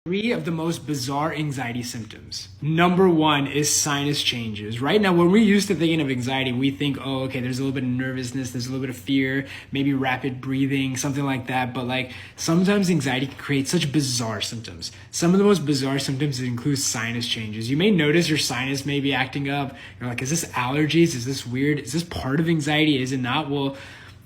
Three of the most bizarre anxiety symptoms. Number one is sinus changes. Right now, when we're used to thinking of anxiety, we think, oh, okay, there's a little bit of nervousness, there's a little bit of fear, maybe rapid breathing, something like that. But like sometimes anxiety can create such bizarre symptoms. Some of the most bizarre symptoms include sinus changes. You may notice your sinus may be acting up. You're like, is this allergies? Is this weird? Is this part of anxiety? Is it not? Well,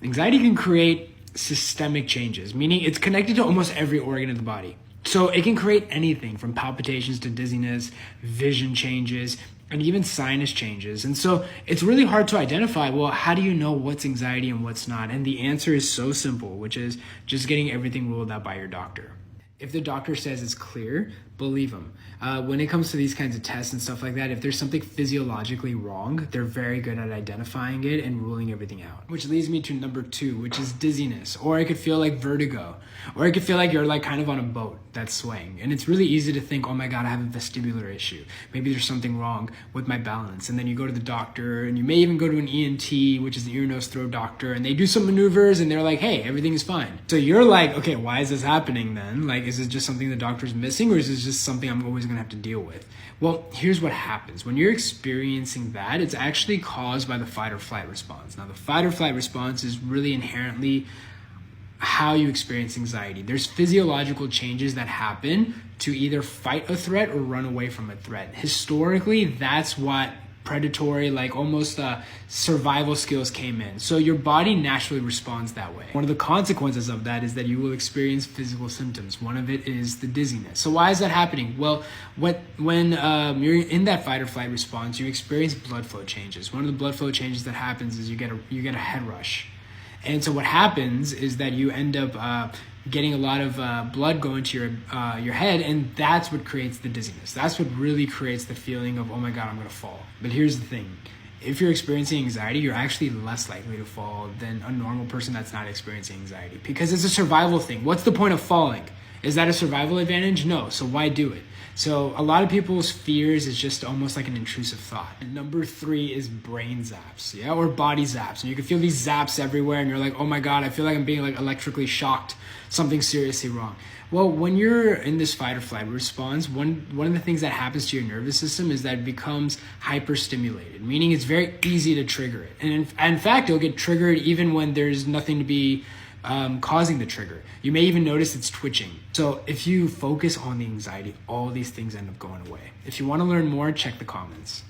anxiety can create systemic changes, meaning it's connected to almost every organ of the body. So it can create anything from palpitations to dizziness, vision changes, and even sinus changes. And so it's really hard to identify, well, how do you know what's anxiety and what's not? And the answer is so simple, which is just getting everything ruled out by your doctor. If the doctor says it's clear, believe them. When it comes to these kinds of tests and stuff like that, if there's something physiologically wrong, they're very good at identifying it and ruling everything out. Which leads me to number two, which is dizziness. Or it could feel like vertigo. Or it could feel like you're like kind of on a boat that's swaying. And it's really easy to think, oh my God, I have a vestibular issue. Maybe there's something wrong with my balance. And then you go to the doctor, and you may even go to an ENT, which is an ear, nose, throat doctor, and they do some maneuvers and they're like, hey, everything is fine. So you're like, okay, why is this happening then? Like, is it just something the doctor's missing, or is this just something I'm always gonna have to deal with? Well, here's what happens. When you're experiencing that, it's actually caused by the fight or flight response. Now, the fight or flight response is really inherently how you experience anxiety. There's physiological changes that happen to either fight a threat or run away from a threat. Historically, that's what predatory, like almost survival skills came in. So your body naturally responds that way. One of the consequences of that is that you will experience physical symptoms. One of it is the dizziness. So why is that happening? Well, when you're in that fight or flight response, you experience blood flow changes. One of the blood flow changes that happens is you get a head rush. And so what happens is that you end up getting a lot of blood going to your head, and that's what creates the dizziness. That's what really creates the feeling of, oh my God, I'm gonna fall. But here's the thing. If you're experiencing anxiety, you're actually less likely to fall than a normal person that's not experiencing anxiety, because it's a survival thing. What's the point of falling? Is that a survival advantage? No, so why do it? So a lot of people's fears is just almost like an intrusive thought. And number three is brain zaps, or body zaps. And you can feel these zaps everywhere, and you're like, oh my God, I feel like I'm being like electrically shocked. Something's seriously wrong. Well, when you're in this fight or flight response, one of the things that happens to your nervous system is that it becomes hyperstimulated, meaning it's very easy to trigger it. And in fact, it'll get triggered even when there's nothing to be causing the trigger. You may even notice it's twitching. So if you focus on the anxiety, all these things end up going away. If you want to learn more, check the comments.